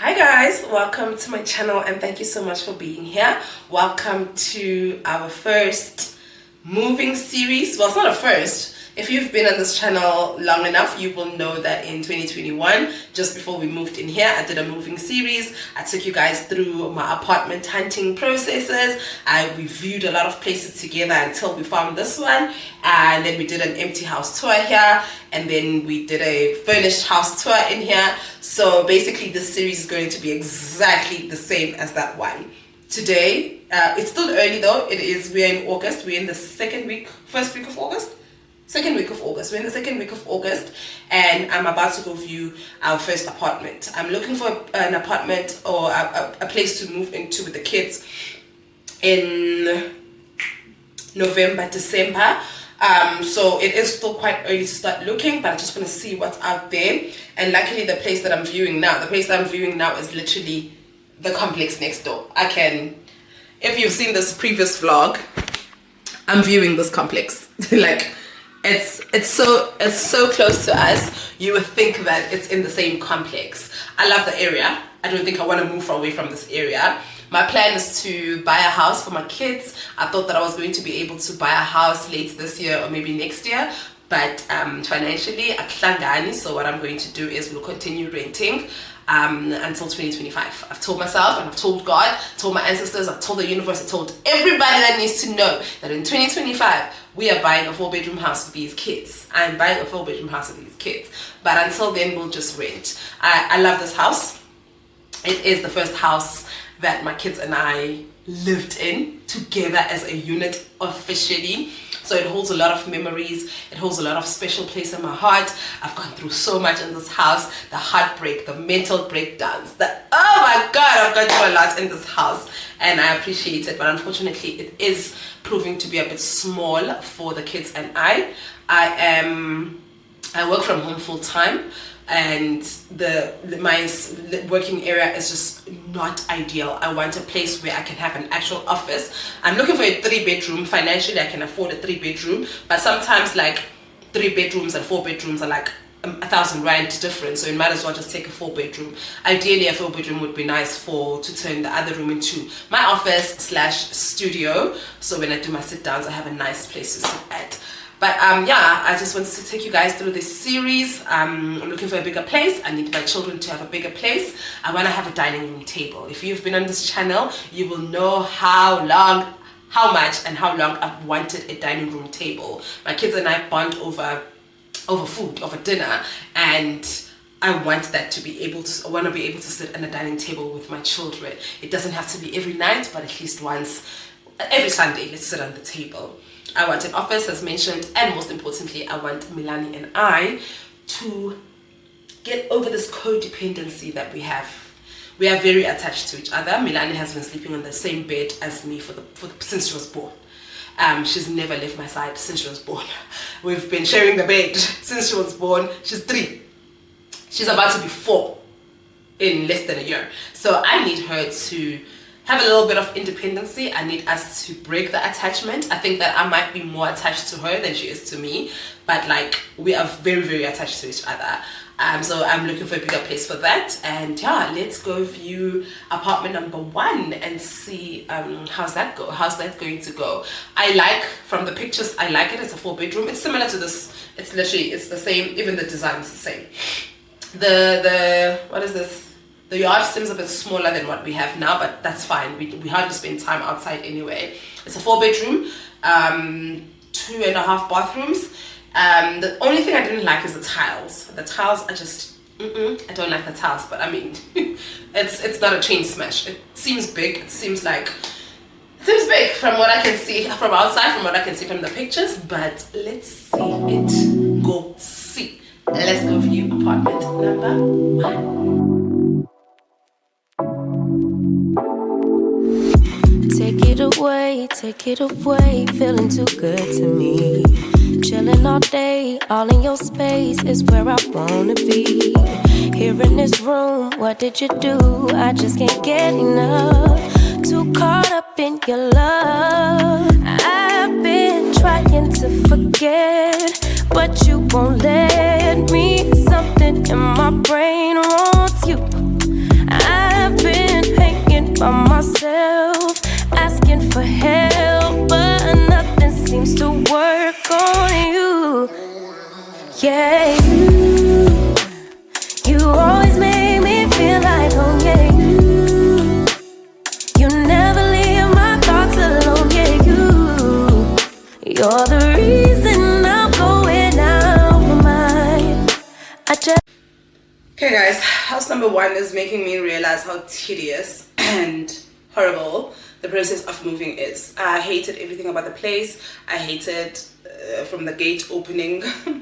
Hi guys, welcome to my channel and thank you so much for being here. Welcome to our first moving series. Well, it's not a first. If you've been on this channel long enough, you will know that in 2021, just before we moved in here, I did a moving series. I took you guys through my apartment hunting processes. We viewed a lot of places together until we found this one. And then we did an empty house tour here. And then we did a furnished house tour in here. So basically this series is going to be exactly the same as that one. Today, it's still early though. We're in August. We're in the second week of August. We're in the second week of August, and I'm about to go view our first apartment. I'm looking for an apartment or a place to move into with the kids in November, December. So it is still quite early to start looking, but I just want to see what's out there. And luckily the place that I'm viewing now is literally the complex next door. If you've seen this previous vlog, I'm viewing this complex. Like, it's so close to us. You would think that it's in the same complex. I love the area. I don't think I want to move away from this area. My plan is to buy a house for my kids. I thought that I was going to be able to buy a house late this year or maybe next year, but financially akuhlangani. So what I'm going to do is we'll continue renting until 2025. I've told myself and I've told God, told my ancestors, I've told the universe, I told everybody that needs to know that in 2025 we are buying a 4-bedroom house for these kids. I'm buying a 4-bedroom house for these kids, but until then we'll just rent. I love this house. It is the first house that my kids and I lived in together as a unit officially. So it holds a lot of memories. It holds a lot of special place in my heart. I've gone through so much in this house. The heartbreak, the mental breakdowns, oh my God, I've gone through a lot in this house and I appreciate it. But unfortunately, it is proving to be a bit small for the kids and I work from home full time, and my working area is just not ideal. I want a place where I can have an actual office. I'm looking for a 3-bedroom. Financially, I can afford a 3-bedroom, but sometimes like 3 bedrooms and 4 bedrooms are like 1,000 rand difference, so you might as well just take a 4-bedroom. Ideally, a 4-bedroom would be nice to turn the other room into my office / studio. So when I do my sit downs, I have a nice place to sit at. But yeah, I just wanted to take you guys through this series. I'm looking for a bigger place. I need my children to have a bigger place. I want to have a dining room table. If you've been on this channel, you will know how much I've wanted a dining room table. My kids and I bond over food, over dinner, and I want to be able to sit at a dining table with my children. It doesn't have to be every night, but at least once every Sunday, let's sit on the table. I want an office, as mentioned, and most importantly, I want Milani and I to get over this codependency that we have. We are very attached to each other. Milani has been sleeping on the same bed as me since she was born. She's never left my side since she was born. We've been sharing the bed since she was born. She's 3. She's about to be 4 in less than a year. So I need her to have a little bit of independency. I need us to break the attachment. I think that I might be more attached to her than she is to me, but like we are very, very attached to each other. So I'm looking for a bigger place for that. And yeah, let's go view apartment number 1 and see how's that going to go. From the pictures, I like it. It's a 4-bedroom. It's similar to this. It's the same. Even the design is the same. What is this? The yard seems a bit smaller than what we have now, but that's fine. We hardly spend time outside anyway. It's a 4-bedroom, 2.5 bathrooms. The only thing I didn't like is the tiles. The tiles are just, I don't like the tiles, but I mean, it's not a chain smash. It seems big. It seems big from what I can see from outside, from what I can see from the pictures, but let's see it. Go see. Let's go view apartment number 1. Take it away, feeling too good to me. Chilling all day, all in your space is where I wanna be. Here in this room, what did you do? I just can't get enough. Too caught up in your love. I've been trying to forget, but you won't let me. Something in my brain wants you. house number 1 is making me realize how tedious and horrible the process of moving is. I hated everything about the place. I hated from the gate opening. I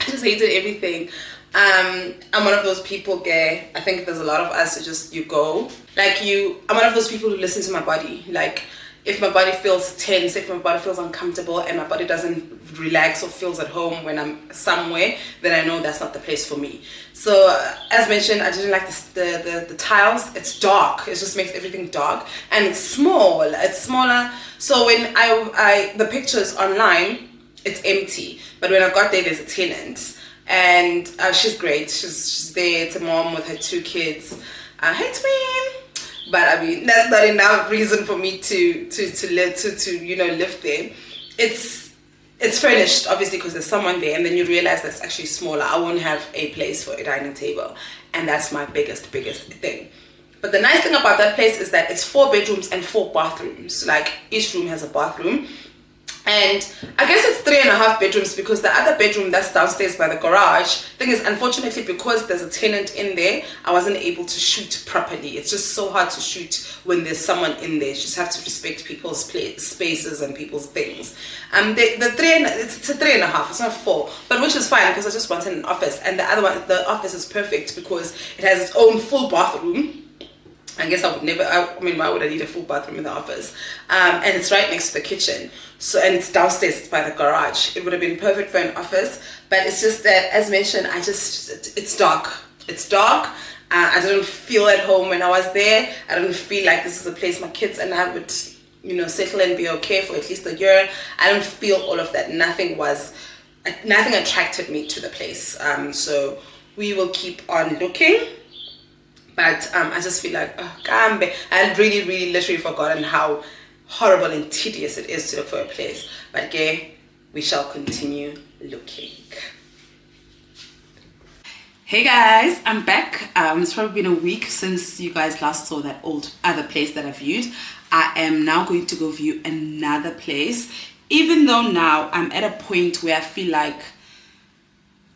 just hated everything. I'm one of those people, gay. I think there's a lot of us who just, you go. Like I'm one of those people who listen to my body. Like, if my body feels tense, if my body feels uncomfortable, and my body doesn't relax or feels at home when I'm somewhere, then I know that's not the place for me. So, as mentioned, I didn't like the tiles. It's dark. It just makes everything dark. And it's small. It's smaller. So when the pictures online, it's empty. But when I got there, there's a tenant. And she's great. She's there. It's a mom with her 2 kids. Hey, twin. But I mean, that's not enough reason for me to live there. It's furnished, obviously, because there's someone there, and then you realize that's actually smaller. I won't have a place for a dining table, and that's my biggest thing. But the nice thing about that place is that it's 4 bedrooms and 4 bathrooms. Like, each room has a bathroom. And I guess it's 3.5 bedrooms, because the other bedroom that's downstairs by the garage, thing is, unfortunately, because there's a tenant in there, I wasn't able to shoot properly. It's just so hard to shoot when there's someone in there. You just have to respect people's spaces and people's things. It's a 3.5, it's not 4, but which is fine, because I just wanted an office. And the other one, the office is perfect because it has its own full bathroom. I guess I would never, I mean, why would I need a full bathroom in the office? And it's right next to the kitchen. So, and it's downstairs, it's by the garage. It would have been perfect for an office, but it's just that, as mentioned, it's dark. It's dark. I didn't feel at home when I was there. I didn't feel like this is a place my kids and I would, settle and be okay for at least a year. I didn't feel all of that. Nothing attracted me to the place. So we will keep on looking. But I just feel like, I had really literally forgotten how horrible and tedious it is to look for a place. But okay, we shall continue looking. Hey guys, I'm back. It's probably been a week since you guys last saw that other place that I viewed. I am now going to go view another place, even though now I'm at a point where I feel like,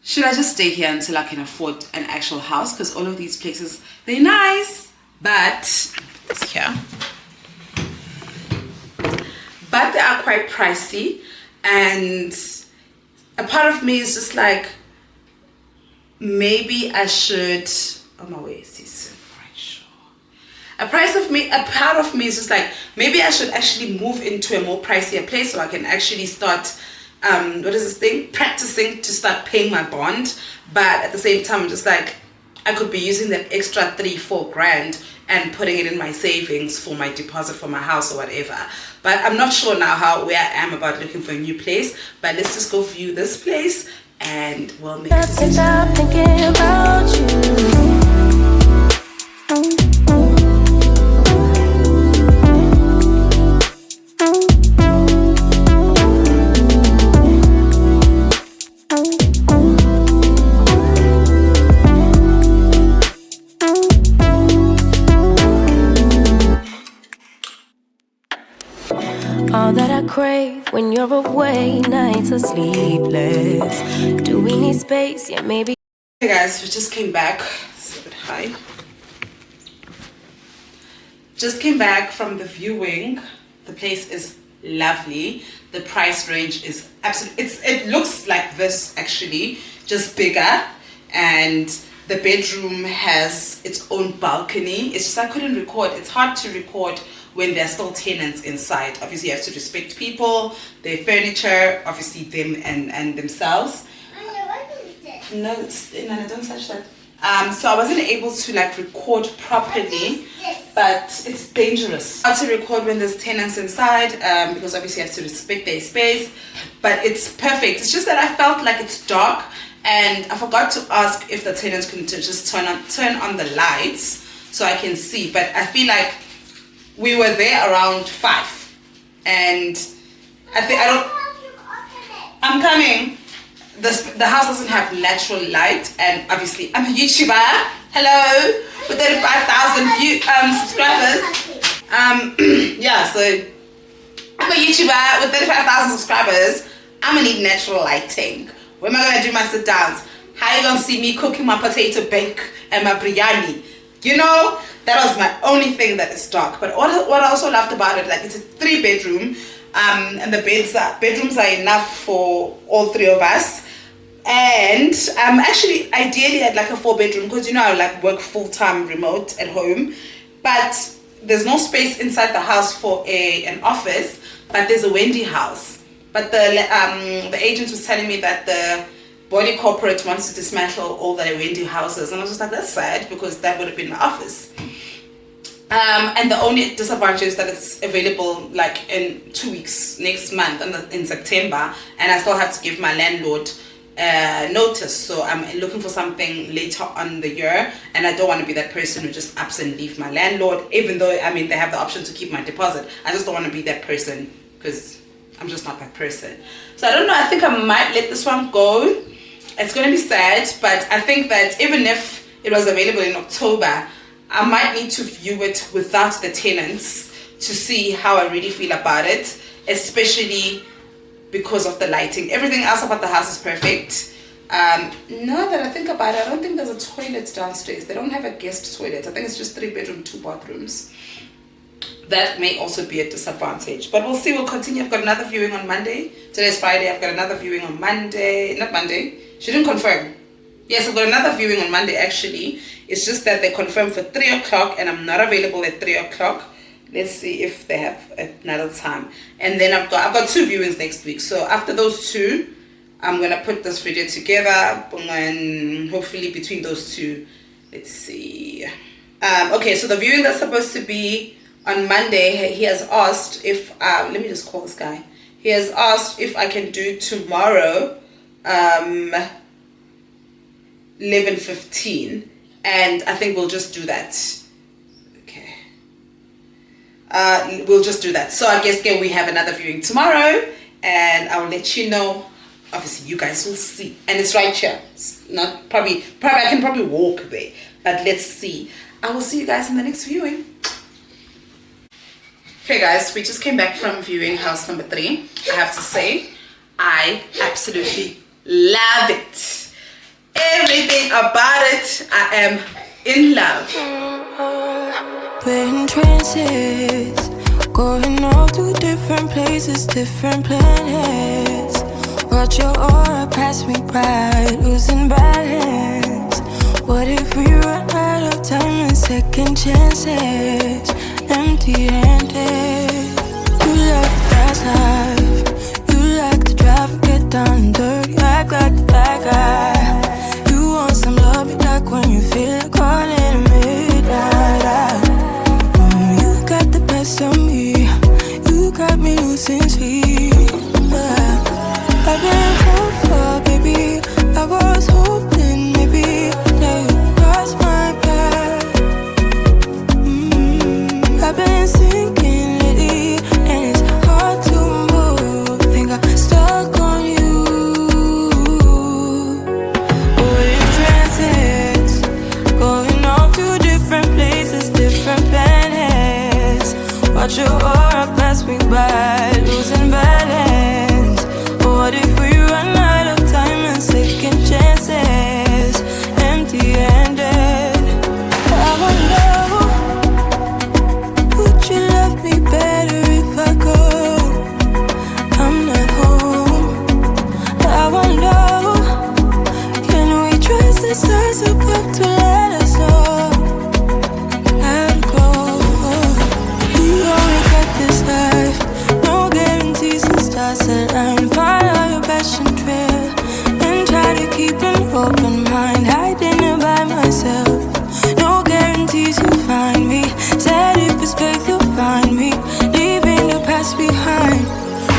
should I just stay here until I can afford an actual house? Because all of these places, they're nice, but it's here. But they are quite pricey, and a part of me is just like, maybe I should. Oh my way, sis. Right, sure. A part of me is just like, maybe I should actually move into a more pricier place so I can actually start. Practicing to start paying my bond. But at the same time, I'm just like, I could be using that extra 3-4 grand and putting it in my savings for my deposit for my house or whatever. But I'm not sure now where I am about looking for a new place. But let's just go view this place and we'll make a decision. Stop thinking about you. All that I crave when you're away, nights are sleepless. Do we need space? Yeah, maybe. Hey guys, we just came back. It's a bit high. Just came back from the viewing. The place is lovely. The price range is absolutely. It looks like this actually, just bigger, and the bedroom has its own balcony. It's just I couldn't record. It's hard to record when there's still tenants inside. Obviously you have to respect people, their furniture, obviously them and themselves. No, don't touch that. So I wasn't able to like record properly, but it's dangerous. How to record when there's tenants inside, because obviously you have to respect their space, but it's perfect. It's just that I felt like it's dark, and I forgot to ask if the tenants can just turn on the lights so I can see, but I feel like we were there around 5, and I'm coming. The house doesn't have natural light, and obviously I'm a YouTuber. Hello, with 35,000 subscribers. Yeah, so I'm a YouTuber with 35,000 subscribers. I'm gonna need natural lighting. Where am I gonna do my sit downs? How are you gonna see me cooking my potato bake and my biryani. You know, that was my only thing that is dark. But what I also loved about it, like it's a 3-bedroom, and the bedrooms are enough for all 3 of us. And actually, ideally, I'd like a 4-bedroom because you know I like work full-time remote at home, but there's no space inside the house for an office. But there's a Wendy house. But the agent was telling me that the body corporate wants to dismantle all the Wendy houses, and I was just like, that's sad because that would have been the office. And the only disadvantage is that it's available like in 2 weeks, next month, in September, and I still have to give my landlord notice. So I'm looking for something later on the year, and I don't want to be that person who just ups and leave my landlord, even though I mean they have the option to keep my deposit. I just don't want to be that person because I'm just not that person. So I don't know, I think I might let this one go. It's going to be sad, but I think that even if it was available in October, I might need to view it without the tenants to see how I really feel about it, especially because of the lighting. Everything else about the house is perfect. Now that I think about it, I don't think there's a toilet downstairs. They don't have a guest toilet. I think it's just 3-bedroom, 2 bathrooms. That may also be a disadvantage, but we'll see. We'll continue. I've got another viewing on Monday. Today's Friday. I've got another viewing on Monday. Not Monday. She didn't confirm. Yes, I've got another viewing on Monday actually. It's just that they confirmed for 3 o'clock and I'm not available at 3 o'clock. Let's see if they have another time. And then I've got 2 viewings next week. So after those 2, I'm gonna put this video together, and hopefully between those 2, let's see. Okay, so the viewing that's supposed to be on Monday, he has asked if let me just call this guy. He has asked if I can do tomorrow 11:15, and I think we'll just do that. Okay, we'll just do that. So I guess we have another viewing tomorrow, and I'll let you know. Obviously you guys will see, and it's right here. It's not probably I can probably walk there, but let's see. I will see you guys in the next viewing. Okay guys, we just came back from viewing house number 3. I have to say, I absolutely love it. Everything about it, I am in love. We're in trances, going off to different places, different planets. Watch your aura pass me by, losing balance. What if we run out of time and second chances? Empty-handed. You like the fast life, you like to drive and get down and dirty. I got the black eye. You want some love, me like when you feel like calling at midnight. You got the best of me, you got me losing sleep. I've been hopeful, baby. I was hoping maybe that you cross my path. I've been sinking lately, and it's hard to move. Think I'm stuck on you. We're in transits, going off to different places, different planets. Watch your aura pass me by, losing balance. What if we run out of time and second chances? Empty-handed. I wonder, would you love me better if I go? I'm not home. I wonder, can we trust the stars above to let us know how to go? You only got this life, no guarantees and stars align. Follow your passion trail and try to keep an open mind. I didn't by myself, no guarantees you'll find me. Said if it's faith you'll find me, leaving the past behind.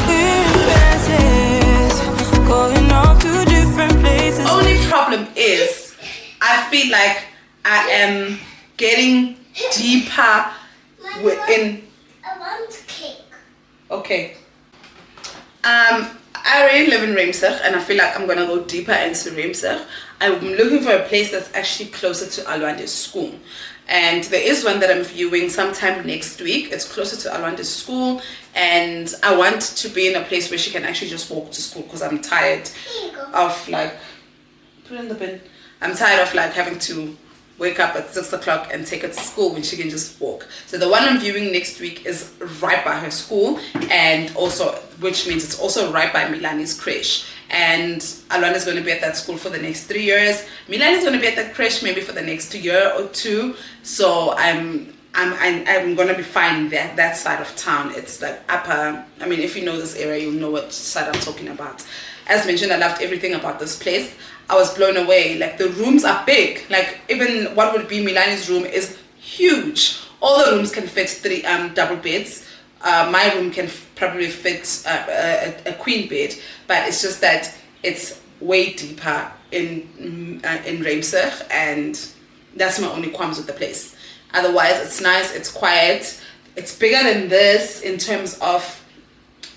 We're in places, going off to different places. Only problem is, I feel like I am getting deeper within. I want cake. Okay. I already live in Remsig, and I feel like I'm gonna go deeper into Remsig. I'm looking for a place that's actually closer to Alwande's school, and there is one that I'm viewing sometime next week. It's closer to Alwande's school, and I want to be in a place where she can actually just walk to school, because I'm tired of like, put it in the bin. I'm tired of like having to wake up at 6 o'clock and take her to school when she can just walk. So the one I'm viewing next week is right by her school, and also, which means it's also right by Milani's creche. And Alana is going to be at that school for the next 3 years. Milani is going to be at that creche maybe for the next year or two. So I'm going to be fine that side of town. It's like upper, I mean, if you know this area, you'll know what side I'm talking about. As mentioned, I loved everything about this place. I was blown away. Like, the rooms are big. Like, even what would be Milani's room is huge. All the rooms can fit 3 double beds. My room can probably fit a queen bed, but it's just that it's way deeper in Reimsig, and that's my only qualms with the place. Otherwise, it's nice, it's quiet, it's bigger than this in terms of,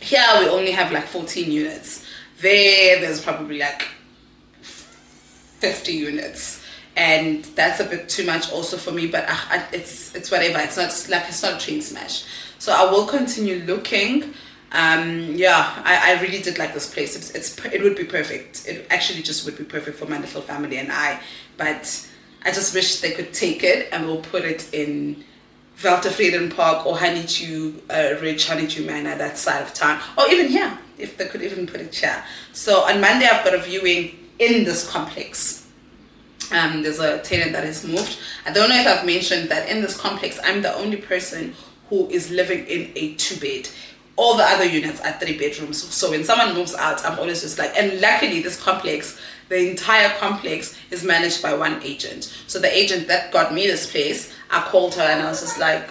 here we only have like 14 units. There's probably like 50 units, and that's a bit too much also for me, but it's whatever. It's not a train smash. So I will continue looking. I really did like this place. It would be perfect. It actually just would be perfect for my little family and I, but I just wish they could take it and we'll put it in Weltevreden Park or Honeydew Ridge, Honeydew Manor, that side of town, or even here, if they could even put it here. So on Monday I've got a viewing in this complex. There's a tenant that has moved. I don't know if I've mentioned that in this complex I'm the only person who is living in a 2-bed. All the other units are 3 bedrooms. So when someone moves out, I'm always just like, and luckily this complex, the entire complex is managed by one agent. So the agent that got me this place, I called her and I was just like,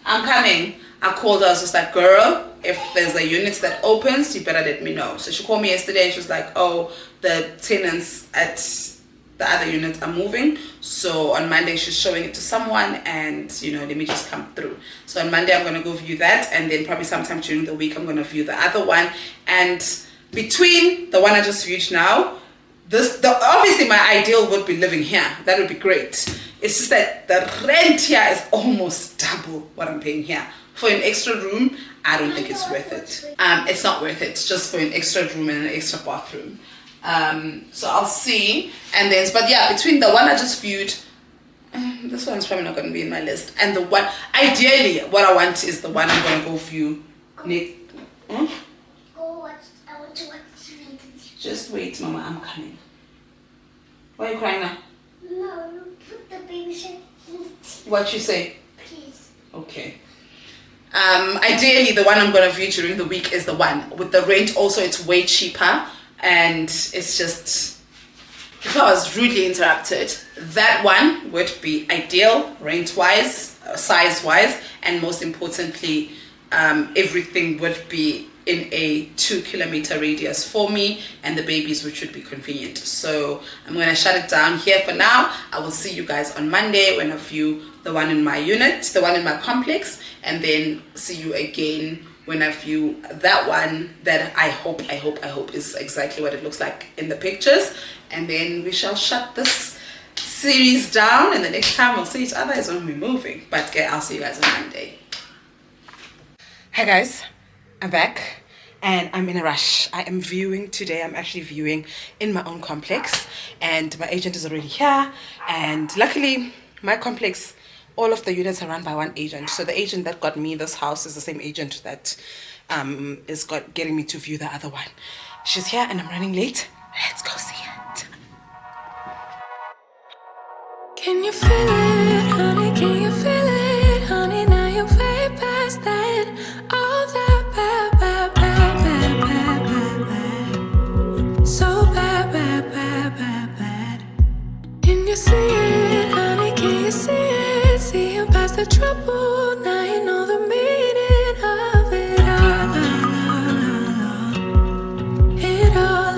I'm coming. I called her, I was just like, girl, if there's a unit that opens, you better let me know. So she called me yesterday and she was like, oh, the tenants at the other units are moving. So on Monday she's showing it to someone, and let me just come through. So on Monday I'm going to go view that, and then probably sometime during the week I'm going to view the other one. And between the one I just viewed now, obviously my ideal would be living here. That would be great. It's just that the rent here is almost double what I'm paying here. For an extra room, I don't think it's worth it. It's not worth it, just for an extra room and an extra bathroom. So I'll see. And then, but yeah, between the one I just viewed, this one's probably not going to be in my list, and the one, ideally, what I want is the one I'm going to go view. Go watch. I want to watch TV. Just wait, Mama, I'm coming. Why are you crying now? No, put the baby shit in the TV. What you say? Please. Okay. Ideally, the one I'm going to view during the week is the one with the rent. Also, it's way cheaper, and it's just, if I was rudely interrupted, that one would be ideal rent-wise, size-wise, and most importantly, everything would be in a 2-kilometer radius for me and the babies, which would be convenient. So I'm going to shut it down here for now. I will see you guys on Monday when I view the one in my unit, the one in my complex, and then see you again when I view that one that I hope is exactly what it looks like in the pictures. And then we shall shut this series down, and the next time we'll see each other is when we're moving. But okay, I'll see you guys on Monday. Hi guys, I'm back and I'm in a rush. I am viewing today. I'm actually viewing in my own complex, and my agent is already here. And luckily my complex, all of the units are run by one agent. So the agent that got me this house is the same agent that is getting me to view the other one. She's here and I'm running late. Let's go see it. Can you feel it, honey? Can you feel it, honey? Now you're way past that. All that bad, bad, bad, bad, bad, bad, bad. So bad, bad, bad, bad, bad. Can you see it, honey? Can you see it? See you past the trouble. Now you know the meaning of it all. It all.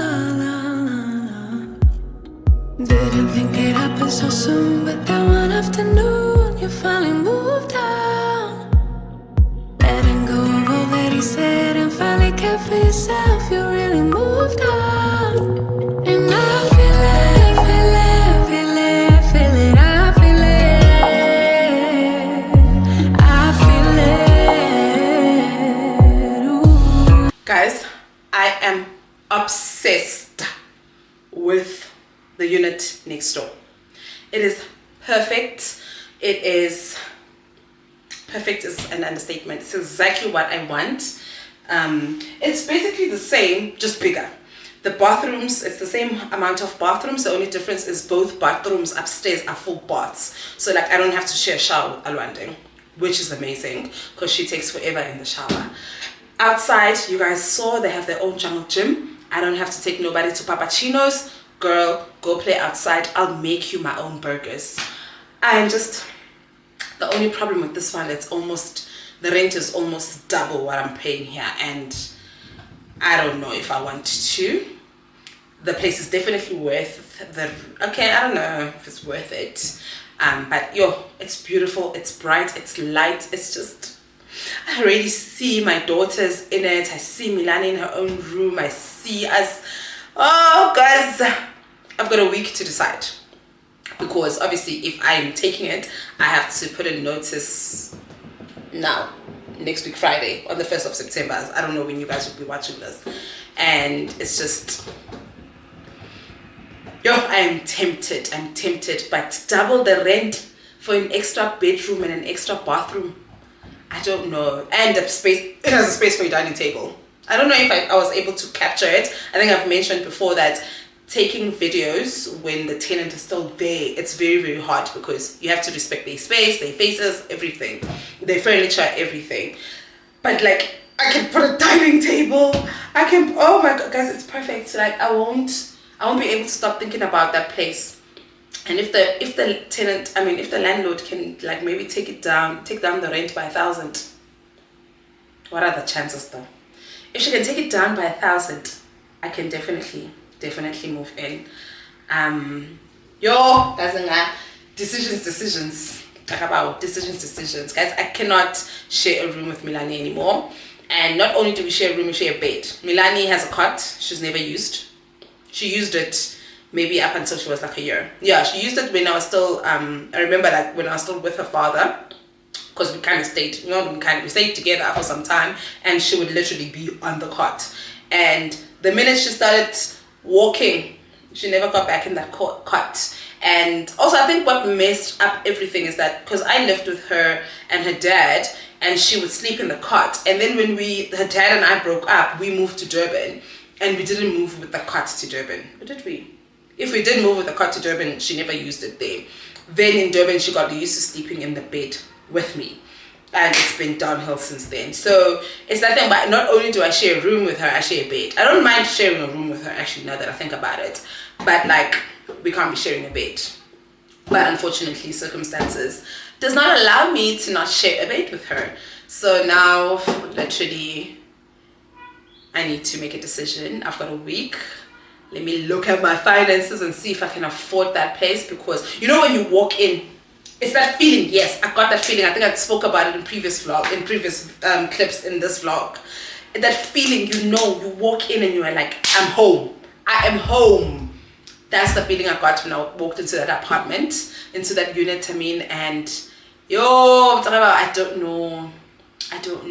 Didn't think it happened so soon, but that one afternoon you finally moved on. Letting go of all that he said and finally kept for yourself. You really moved on. And I feel it, feel it, feel it, feel it. I feel it, I feel it. Ooh. Guys, I am obsessed with the unit next door. It is perfect. It is perfect is an understatement. It's exactly what I want. It's basically the same, just bigger. The bathrooms, it's the same amount of bathrooms. The only difference is both bathrooms upstairs are full baths. So like I don't have to share a shower with Alwande, which is amazing because she takes forever in the shower. Outside, you guys saw they have their own jungle gym. I don't have to take nobody to Papachino's. Girl, go play outside. I'll make you my own burgers. And just, the only problem with this one, the rent is almost double what I'm paying here. And I don't know if I want to. The place is definitely worth okay, I don't know if it's worth it. But yo, it's beautiful, it's bright, it's light, it's just, I already see my daughters in it. I see Milani in her own room. I see us. Oh, guys, I've got a week to decide. Because obviously, if I'm taking it, I have to put a notice now, next week, Friday, on the 1st of September. I don't know when you guys will be watching this. And it's just, yo, I am tempted. I'm tempted. But double the rent for an extra bedroom and an extra bathroom. I don't know. And the space, it has a space for your dining table. I don't know if I was able to capture it. I think I've mentioned before that taking videos when the tenant is still there, it's very, very hard because you have to respect their space, their faces, everything, their furniture, everything. But like, I can put a dining table. I can, oh my God, guys, it's perfect. Like, I won't be able to stop thinking about that place. And if the tenant, if the landlord can like maybe take down the rent by 1,000, what are the chances though? If she can take it down by 1,000, I can definitely move in. Yo, guys, decisions. Talk about decisions, guys. I cannot share a room with Milani anymore. And not only do we share a room, we share a bed. Milani has a cot she's never used. She used it maybe up until she was like a year. Yeah, she used it when I was still, I remember like when I was still with her father, because we kind of stayed, we stayed together for some time, and she would literally be on the cot. And the minute she started walking, she never got back in that cot. And also I think what messed up everything is that, because I lived with her and her dad, and she would sleep in the cot. And then when her dad and I broke up, we moved to Durban, and we didn't move with the cot to Durban. Or did we? If we did move with the cot to Durban, she never used it there. Then in Durban, she got used to sleeping in the bed with me. And it's been downhill since then. So it's that thing, but not only do I share a room with her, I share a bed. I don't mind sharing a room with her, actually, now that I think about it. But like, we can't be sharing a bed. But unfortunately, circumstances does not allow me to not share a bed with her. So now, literally, I need to make a decision. I've got a week. Let me look at my finances and see if I can afford that place, because you know when you walk in, it's that feeling. Yes, I got that feeling. I think I spoke about it in previous clips in this vlog. That feeling, you walk in and you are like, I'm home. I am home. That's the feeling I got when I walked into that apartment, into that unit, and yo, I'm talking about, I don't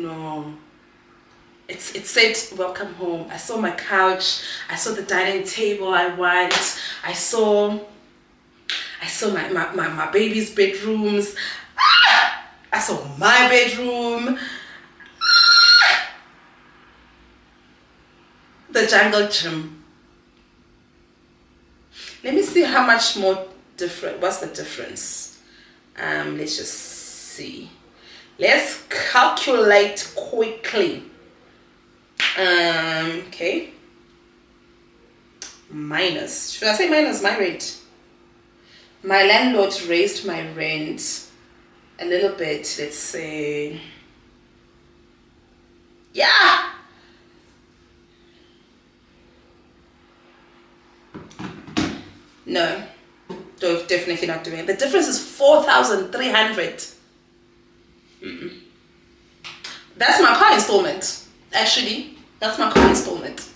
know. It said, welcome home. I saw my couch. I saw the dining table I want. I saw my baby's bedrooms. I saw my bedroom. The jungle gym. Let me see how much more different. What's the difference? Let's just see. Let's calculate quickly. Okay. Minus. Should I say minus my rent? My landlord raised my rent a little bit. Let's say, yeah. No, definitely not doing it. The difference is 4,300. That's my car installment. Actually, that's my car installment.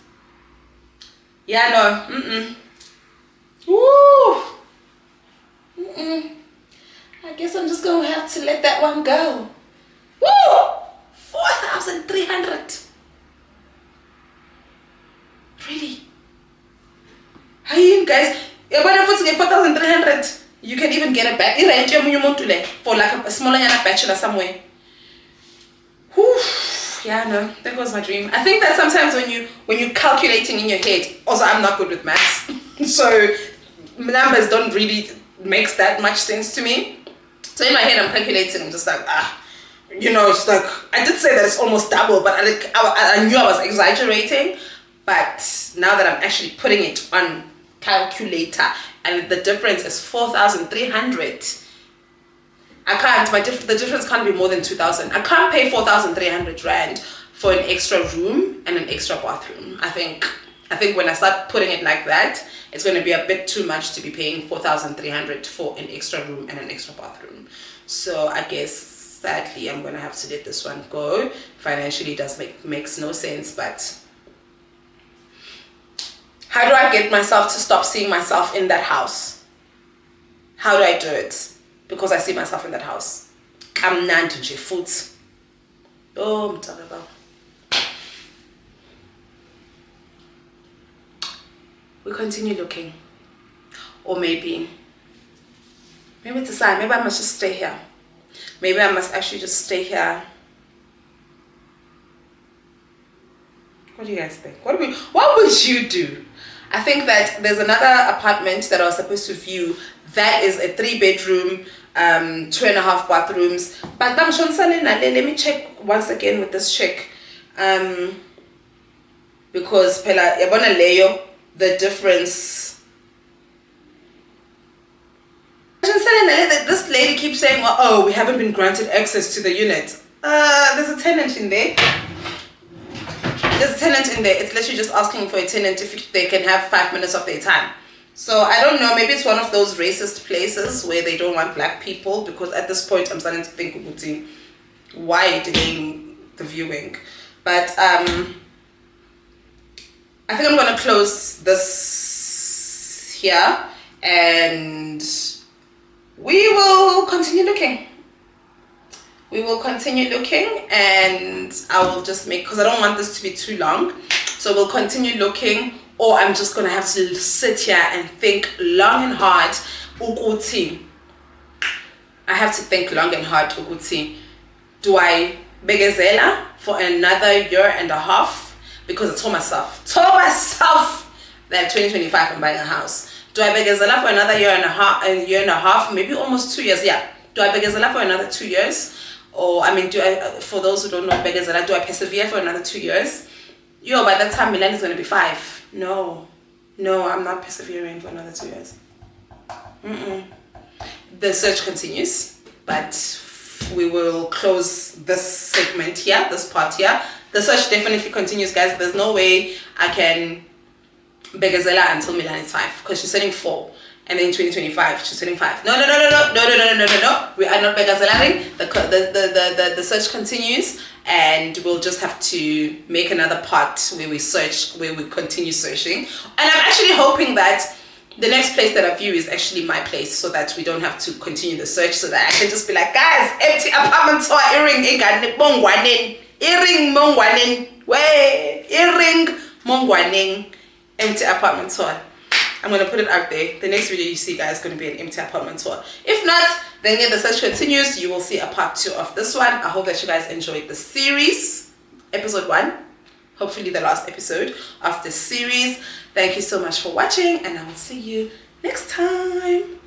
Yeah, no. Woo. I guess I'm just gonna have to let that one go. Woo! 4,300. Really? How you guys? What if it's 4,300? You can even get a bed for like a smaller bachelor somewhere. Whew. Yeah, no, that was my dream. I think that sometimes when you're calculating in your head, also I'm not good with maths, so numbers don't really make that much sense to me. So in my head, I'm calculating. I'm just like, it's like I did say that it's almost double, but I knew I was exaggerating. But now that I'm actually putting it on calculator, and the difference is 4,300. I can't. The difference can't be more than 2,000. I can't pay 4,300 rand for an extra room and an extra bathroom. I think when I start putting it like that, it's going to be a bit too much to be paying 4,300 for an extra room and an extra bathroom. So I guess sadly I'm going to have to let this one go. Financially, it makes no sense, but how do I get myself to stop seeing myself in that house? How do I do it? Because I see myself in that house. I'm Nantuji foot. Oh, I'm talking about. We continue looking. Or maybe it's a sign. Maybe I must just stay here. Maybe I must actually just stay here. What do you guys think? What would you do? I think that there's another apartment that I was supposed to view that is a 3-bedroom, 2.5 bathrooms. But let me check once again with this chick. Because the difference. This lady keeps saying, oh, we haven't been granted access to the unit. There's a tenant in there. There's a tenant in there. It's literally just asking for a tenant if they can have 5 minutes of their time. So I don't know, maybe it's one of those racist places where they don't want black people, because at this point I'm starting to think, why delaying the viewing? But I think I'm going to close this here and we will continue looking. We will continue looking, and I will just because I don't want this to be too long, so we'll continue looking, or I'm just gonna have to sit here and think long and hard. I have to think long and hard. Do I begezela for another year and a half? Because I told myself that 2025 I'm buying a house. Do I begezela for another year and a half, maybe almost 2 years? Yeah. Do I begezela for another 2 years? Or do I, for those who don't know begezela, do I persevere for another 2 years? By that time Milan is going to be 5. No, I'm not persevering for another 2 years. The search continues, but we will close this segment here, this part here. The search definitely continues, guys. There's no way I can begezela until Milan is 5, because she's turning 4. And then in 2025, she's turning 5. No. We are not begazelaring. The search continues, and we'll just have to make another part where we continue searching. And I'm actually hoping that the next place that I view is actually my place, so that we don't have to continue the search, so that I can just be like, guys, empty apartment tour, empty apartment tour. I'm going to put it out there. The next video you see, guys, is going to be an empty apartment tour. If not, then the search continues. You will see a part 2 of this one. I hope that you guys enjoyed the series, episode 1. Hopefully the last episode of the series. Thank you so much for watching, and I will see you next time.